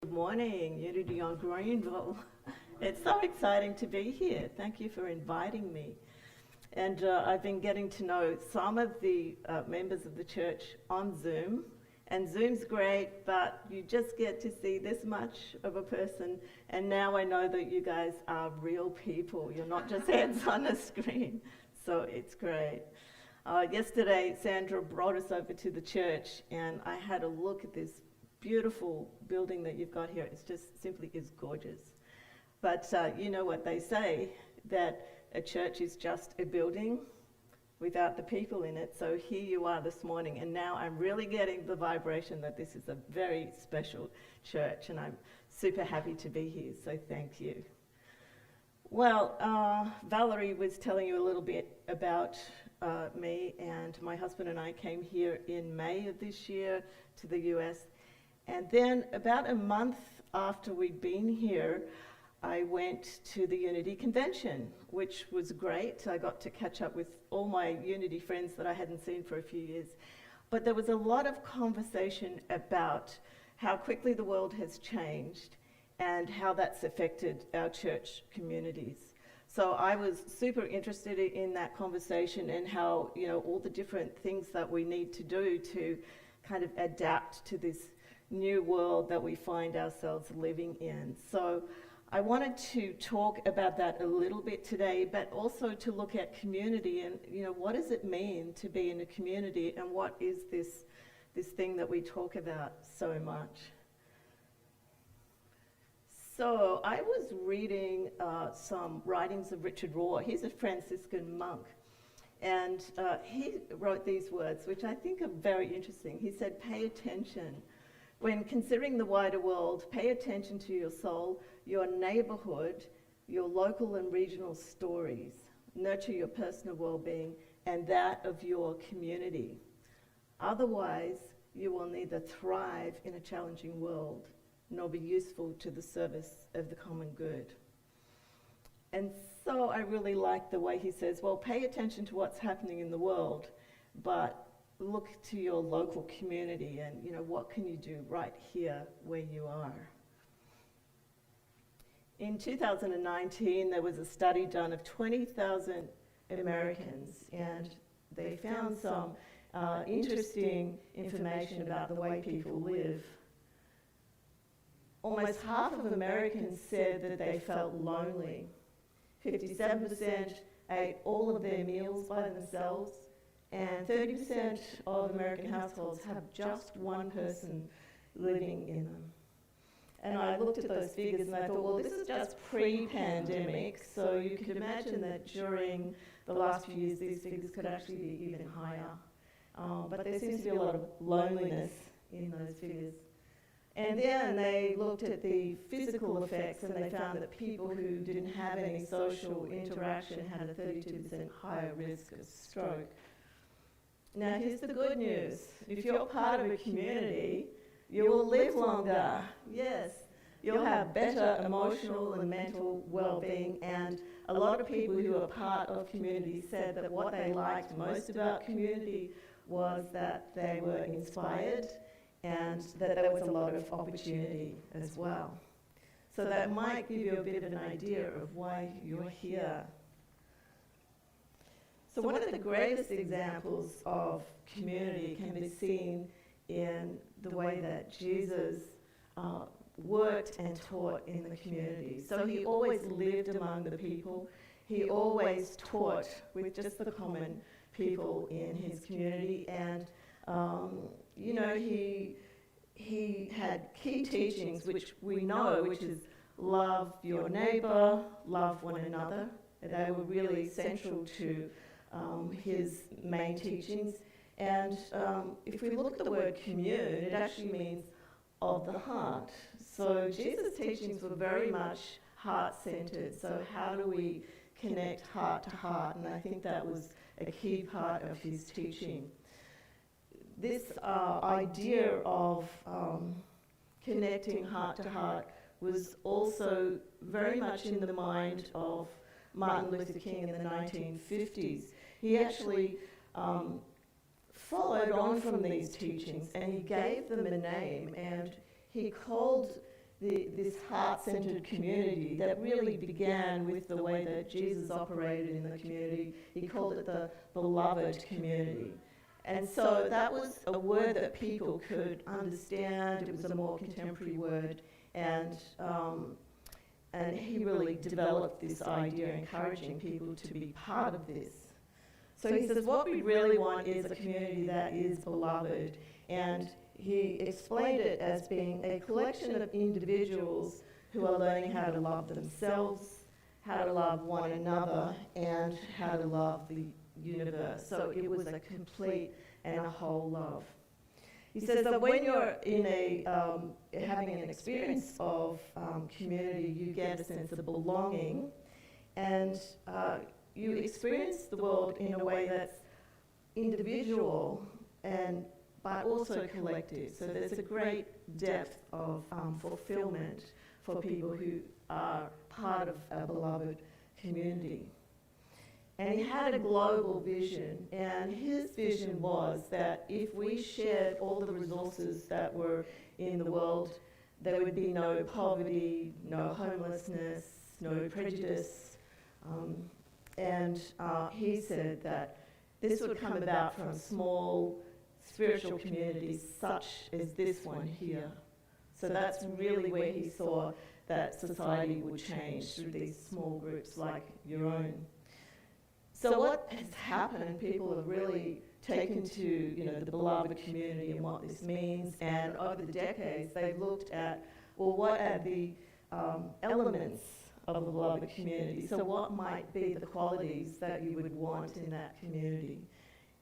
Good morning, Unity on Greenville. It's so exciting to be here. Thank you for inviting me. And I've been getting to know some of the members of the church on Zoom. And Zoom's great, but you just get to see this much of a person. And now I know that you guys are real people. You're not just heads on a screen. So it's great. Yesterday, Sandra brought us over to the church, and I had a look at this beautiful building that you've got here. It's just simply is gorgeous. But you know what they say, that a church is just a building without the people in it. So here you are this morning, and now I'm really getting the vibration that this is a very special church, and I'm super happy to be here, so thank you. Well, Valerie was telling you a little bit about me, and my husband and I came here in May of this year to the US. And then about a month after we'd been here, I went to the Unity Convention, which was great. I got to catch up with all my Unity friends that I hadn't seen for a few years. But there was a lot of conversation about how quickly the world has changed and how that's affected our church communities. So I was super interested in that conversation and how, you know, all the different things that we need to do to kind of adapt to this new world that we find ourselves living in. So I wanted to talk about that a little bit today, but also to look at community and, you know, what does it mean to be in a community, and what is this thing that we talk about so much? So I was reading some writings of Richard Rohr. He's a Franciscan monk, and he wrote these words, which I think are very interesting. He said, "Pay attention. When considering the wider world, pay attention to your soul, your neighborhood, your local and regional stories. Nurture your personal well-being and that of your community. Otherwise, you will neither thrive in a challenging world nor be useful to the service of the common good." And so I really like the way he says, well, pay attention to what's happening in the world, but look to your local community and, you know, what can you do right here where you are? In 2019, there was a study done of 20,000 Americans, and they found some interesting information about the way people live. Almost half of Americans said that they felt lonely. 57% ate all of their meals by themselves, and 30% of American households have just one person living in them. And I looked at those figures and I thought, well, this is just pre-pandemic, so you could imagine that during the last few years these figures could actually be even higher. But there seems to be a lot of loneliness in those figures. And then they looked at the physical effects, and they found that people who didn't have any social interaction had a 32% higher risk of stroke. Now here's the good news. If you're part of a community, you will live longer. Yes, you'll have better emotional and mental well-being, and a lot of people who are part of community said that what they liked most about community was that they were inspired and that there was a lot of opportunity as well. So that might give you a bit of an idea of why you're here. So one of the greatest examples of community can be seen in the way that Jesus worked and taught in the community. So he always lived among the people. He always taught with just the common people in his community. And, you know, he had key teachings, which we know, which is love your neighbor, love one another. They were really central to his main teachings. And if we look at the word commune, it actually means of the heart. So Jesus' teachings were very much heart-centered. So how do we connect heart to heart? And I think that was a key part of his teaching. This idea of connecting heart to heart was also very much in the mind of Martin Luther King in the 1950s. He actually followed on from these teachings, and he gave them a name, and he called this heart-centered community that really began with the way that Jesus operated in the community. He called it the beloved community. And so that was a word that people could understand. It was a more contemporary word. And he really developed this idea, encouraging people to be part of this. So he says, what we really want is a community that is beloved. And he explained it as being a collection of individuals who are learning how to love themselves, how to love one another, and how to love the universe. So it was a complete and a whole love. He says that when you're in having an experience of community, you get a sense of belonging, and you experience the world in a way that's individual but also collective. So there's a great depth of fulfillment for people who are part of a beloved community. And he had a global vision, and his vision was that if we shared all the resources that were in the world, there would be no poverty, no homelessness, no prejudice. And he said that this would come about from small spiritual communities such as this one here. So that's really where he saw that society would change, through these small groups like your own. So what has happened, people have really taken to the beloved community and what this means, and over the decades they've looked at, well, what are the elements of the beloved community? So what might be the qualities that you would want in that community?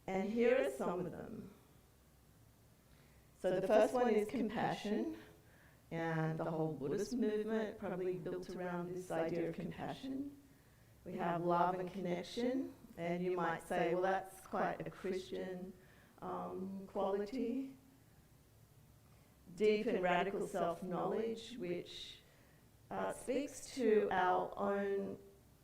And here are some of them. So the first one is compassion, and the whole Buddhist movement probably built around this idea of compassion. We have love and connection, and you might say, well, that's quite a Christian quality. Deep and radical self-knowledge, which speaks to our own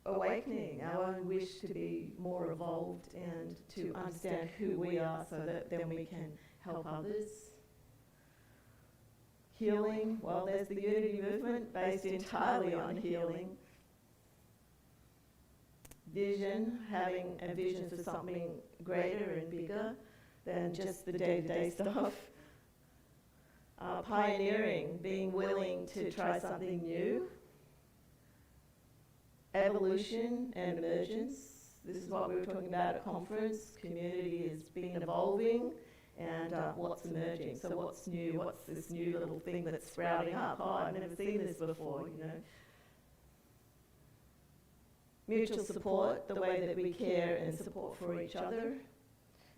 awakening, our own wish to be more evolved and to understand who we are so that then we can help others. Healing, well, there's the Unity movement based entirely on healing. Vision, having a vision for something greater and bigger than just the day-to-day stuff. Pioneering, being willing to try something new. Evolution and emergence. This is what we were talking about at conference. Community has been evolving, and what's emerging. So what's new? What's this new little thing that's sprouting up? Oh, I've never seen this before, Mutual support, the way that we care and support for each other,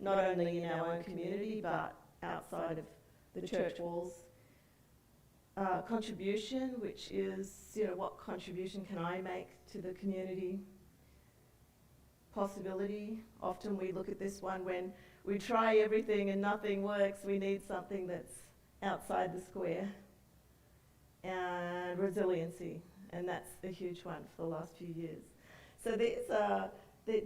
not only in our own community, but outside of the church walls. Contribution, which is, what contribution can I make to the community? Possibility. Often we look at this one when we try everything and nothing works. We need something that's outside the square. And resiliency, and that's a huge one for the last few years. So these are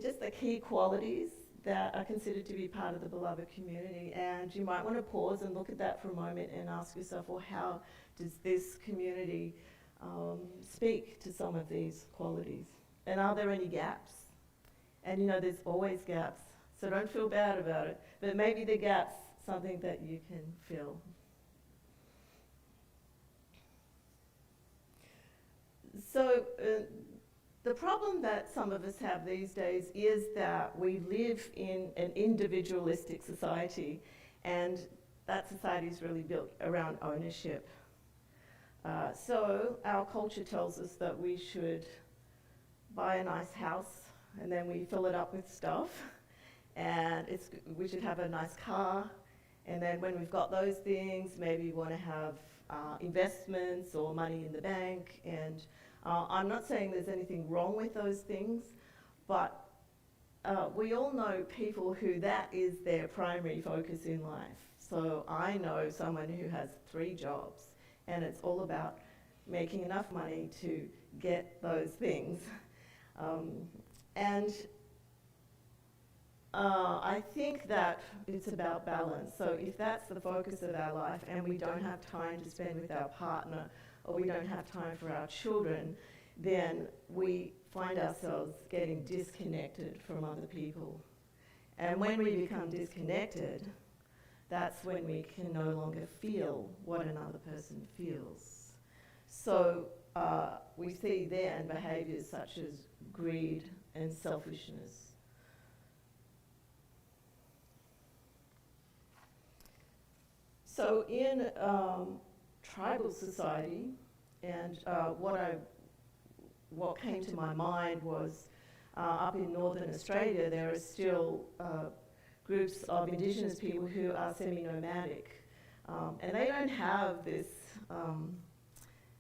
just the key qualities that are considered to be part of the beloved community, and you might want to pause and look at that for a moment and ask yourself, well, how does this community speak to some of these qualities? And are there any gaps? And there's always gaps, so don't feel bad about it, but maybe the gap's something that you can fill. So the problem that some of us have these days is that we live in an individualistic society, and that society is really built around ownership. So our culture tells us that we should buy a nice house, and then we fill it up with stuff, and we should have a nice car, and then when we've got those things, maybe we want to have investments or money in the bank, and I'm not saying there's anything wrong with those things, but we all know people who that is their primary focus in life. So I know someone who has 3 jobs, and it's all about making enough money to get those things. I think that it's about balance. So if that's the focus of our life and we don't have time to spend with our partner or we don't have time for our children, then we find ourselves getting disconnected from other people. And when we become disconnected, that's when we can no longer feel what another person feels. So we see then behaviours such as greed and selfishness. So in tribal society, and what came to my mind was up in northern Australia, there are still groups of Indigenous people who are semi-nomadic, and they don't have this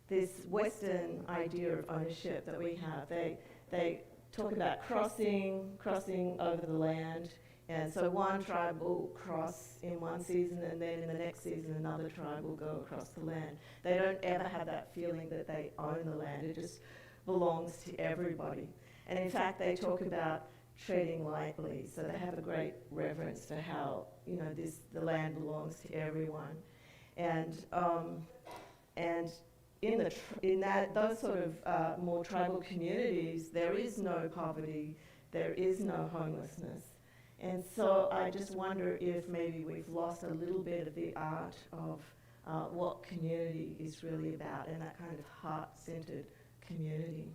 this Western idea of ownership that we have. They talk about crossing over the land, and so one tribe will cross in one season, and then in the next season another tribe will go across the land. They don't ever have that feeling that they own the land. It just belongs to everybody. And in fact, they talk about treading lightly, so they have a great reverence for how, you know, the land belongs to everyone. And in those sort of more tribal communities, there is no poverty, there is no homelessness. And so I just wonder if maybe we've lost a little bit of the art of what community is really about, and that kind of heart-centered community.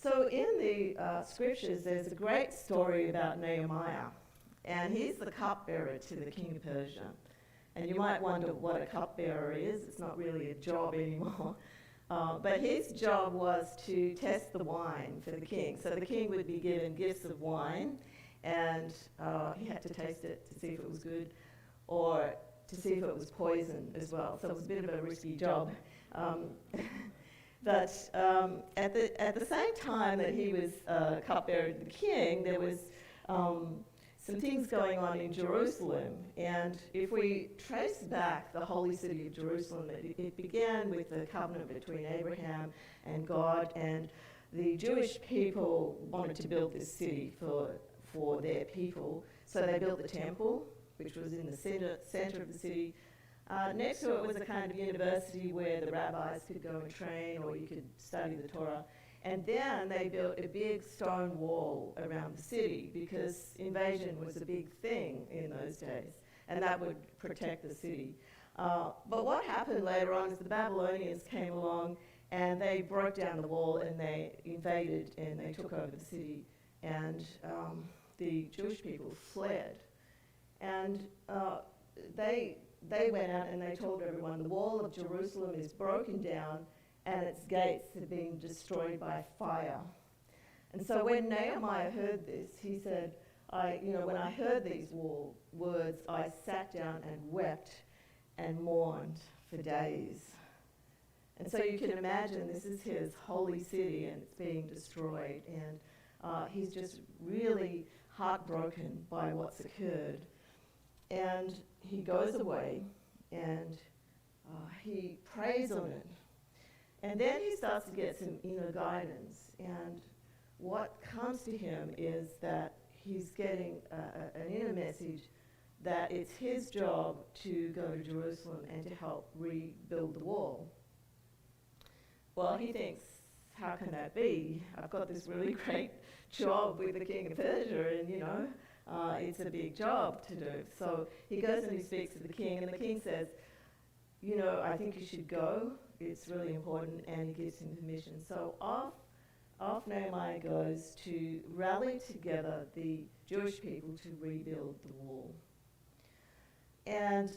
So in the scriptures, there's a great story about Nehemiah, and he's the cupbearer to the king of Persia. And you might wonder what a cupbearer is. It's not really a job anymore. But his job was to test the wine for the king. So the king would be given gifts of wine, and he had to taste it to see if it was good, or to see if it was poison as well. So it was a bit of a risky job. But at the same time that he was cupbearer to the king, there was some things going on in Jerusalem. And if we trace back the holy city of Jerusalem, it began with the covenant between Abraham and God, and the Jewish people wanted to build this city for their people. So they built the temple, which was in the center of the city. Next to it was a kind of university where the rabbis could go and train, or you could study the Torah. And then they built a big stone wall around the city, because invasion was a big thing in those days, and that would protect the city. But what happened later on is the Babylonians came along, and they broke down the wall, and they invaded, and they took over the city, and the Jewish people fled. And they went out and they told everyone, the wall of Jerusalem is broken down and its gates have been destroyed by fire. And so when Nehemiah heard this, he said, when I heard these words, I sat down and wept and mourned for days. And so you can imagine this is his holy city and it's being destroyed, and he's just really heartbroken by what's occurred. And he goes away and he prays on it. And then he starts to get some inner guidance. And what comes to him is that he's getting an inner message that it's his job to go to Jerusalem and to help rebuild the wall. Well, he thinks, how can that be? I've got this really great job with the king of Persia, and it's a big job to do. So he goes and he speaks to the king, and the king says, I think you should go. It's really important, and he gives him permission. So off Nehemiah goes to rally together the Jewish people to rebuild the wall. And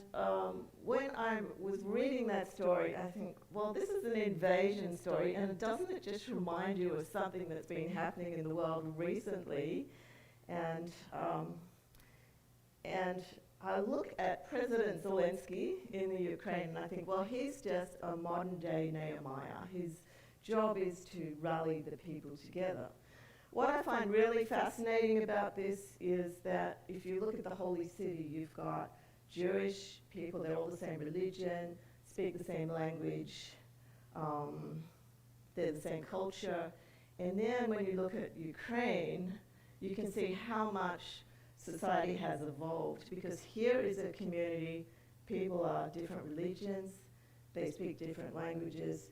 when I was reading that story, I think, well, this is an invasion story, and doesn't it just remind you of something that's been happening in the world recently? And I look at President Zelensky in the Ukraine, and I think, well, he's just a modern-day Nehemiah. His job is to rally the people together. What I find really fascinating about this is that if you look at the Holy City, you've got Jewish people, they're all the same religion, speak the same language, they're the same culture. And then when you look at Ukraine, you can see how much society has evolved, because here is a community, people are different religions, they speak different languages,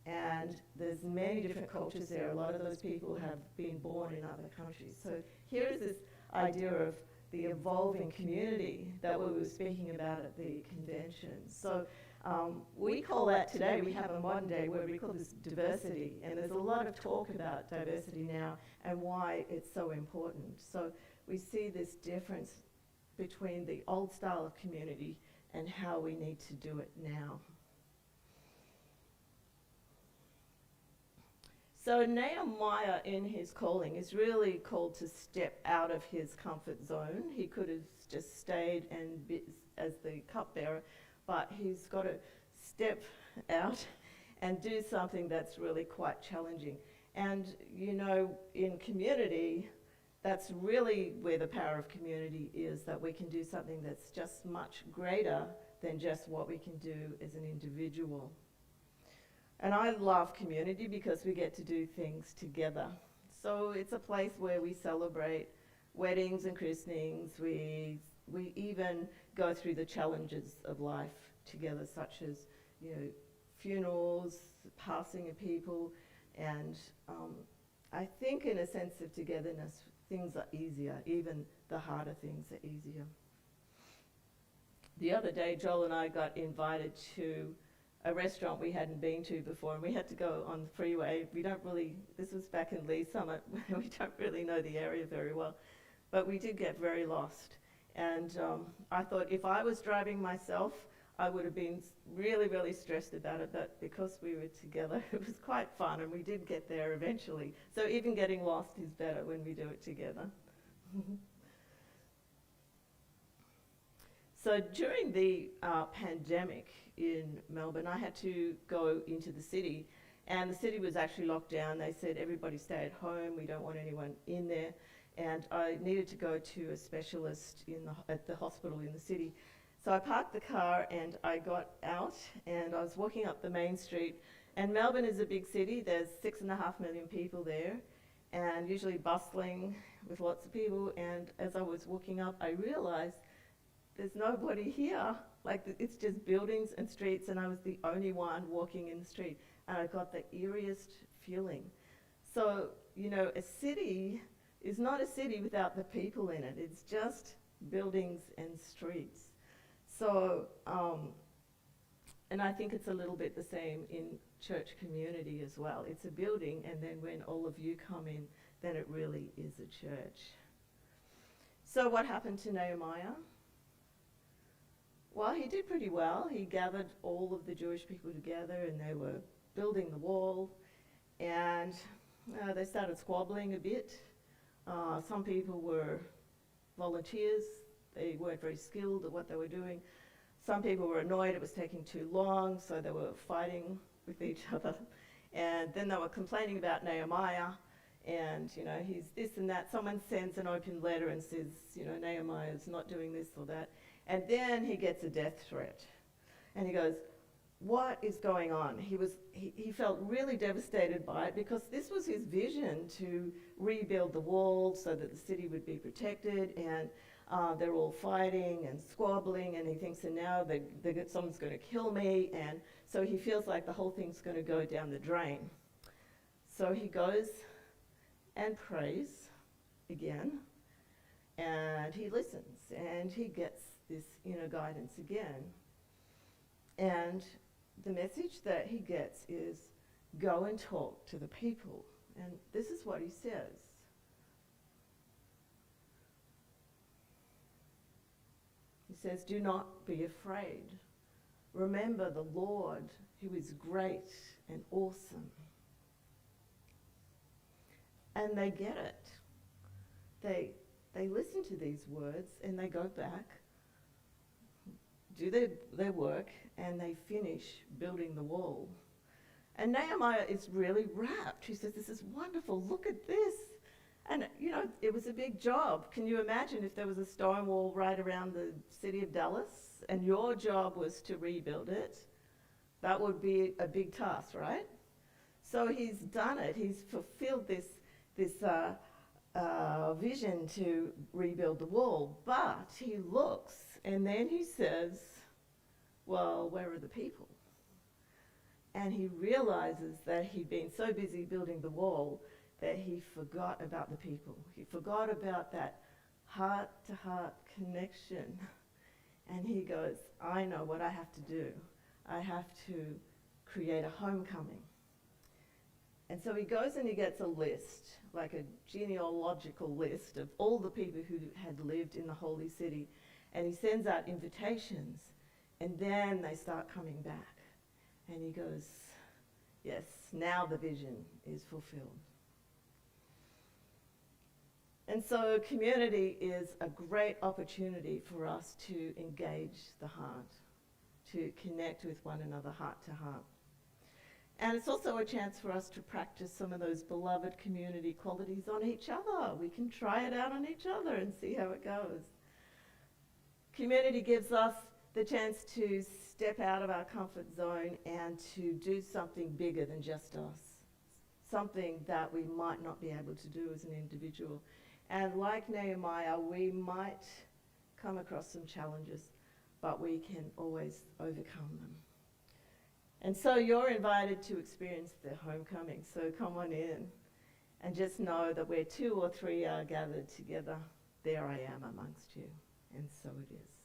and there's many different cultures there. A lot of those people have been born in other countries. So here is this idea of the evolving community that we were speaking about at the convention. So we call that today, we have a modern day word, we call this diversity, and there's a lot of talk about diversity now and why it's so important. So we see this difference between the old style of community and how we need to do it now. So Nehemiah, in his calling, is really called to step out of his comfort zone. He could have just stayed and be as the cupbearer, but he's got to step out and do something that's really quite challenging. And, you know, in community, that's really where the power of community is, that we can do something that's just much greater than just what we can do as an individual. And I love community because we get to do things together. So it's a place where we celebrate weddings and christenings. We even go through the challenges of life together, such as, you know, funerals, passing of people, and I think in a sense of togetherness, things are easier. Even the harder things are easier. The other day, Joel and I got invited to a restaurant we hadn't been to before, and we had to go on the freeway. This was back in Lee Summit, we don't really know the area very well, but we did get very lost. And I thought if I was driving myself, I would have been really, really stressed about it, but because we were together, it was quite fun, and we did get there eventually. So even getting lost is better when we do it together. So during the pandemic in Melbourne, I had to go into the city, and the city was actually locked down. They said, everybody stay at home, we don't want anyone in there. And I needed to go to a specialist at the hospital in the city. So I parked the car and I got out and I was walking up the main street. And Melbourne is a big city, there's 6.5 million people there, and usually bustling with lots of people. And as I was walking up, I realized there's nobody here. Like, it's just buildings and streets, and I was the only one walking in the street. And I got the eeriest feeling. So, you know, a city is not a city without the people in it. It's just buildings and streets. So, and I think it's a little bit the same in church community as well. It's a building, and then when all of you come in, then it really is a church. So what happened to Nehemiah? Well, he did pretty well. He gathered all of the Jewish people together, and they were building the wall, and they started squabbling a bit. Some people were volunteers. They weren't very skilled at what they were doing. Some people were annoyed it was taking too long, so they were fighting with each other. And then they were complaining about Nehemiah, and, you know, he's this and that. Someone sends an open letter and says, you know, Nehemiah's not doing this or that. And then he gets a death threat. And he goes, what is going on? He felt really devastated by it, because this was his vision, to rebuild the wall so that the city would be protected, and they're all fighting and squabbling, and he thinks, and now someone's going to kill me, and so he feels like the whole thing's going to go down the drain. So he goes and prays again, and he listens, and he gets this inner guidance again. And the message that he gets is, go and talk to the people. And this is what he says. He says, do not be afraid. Remember the Lord, who is great and awesome. And they get it. They listen to these words, and they go back, do their work, and they finish building the wall. And Nehemiah is really rapt. He says, this is wonderful, look at this. And, you know, it was a big job. Can you imagine if there was a stone wall right around the city of Dallas, and your job was to rebuild it? That would be a big task, right? So he's done it. He's fulfilled this vision to rebuild the wall. But he looks and then he says, well, where are the people? And he realizes that he'd been so busy building the wall that he forgot about the people. He forgot about that heart-to-heart connection. And he goes, I know what I have to do. I have to create a homecoming. And so he goes and he gets a list, like a genealogical list of all the people who had lived in the holy city. And he sends out invitations, and then they start coming back. And he goes, yes, now the vision is fulfilled. And so community is a great opportunity for us to engage the heart, to connect with one another heart to heart. And it's also a chance for us to practice some of those beloved community qualities on each other. We can try it out on each other and see how it goes. Community gives us the chance to step out of our comfort zone and to do something bigger than just us, something that we might not be able to do as an individual. And like Nehemiah, we might come across some challenges, but we can always overcome them. And so you're invited to experience the homecoming. So come on in and just know that where 2 or 3 are gathered together, there I am amongst you. And so it is.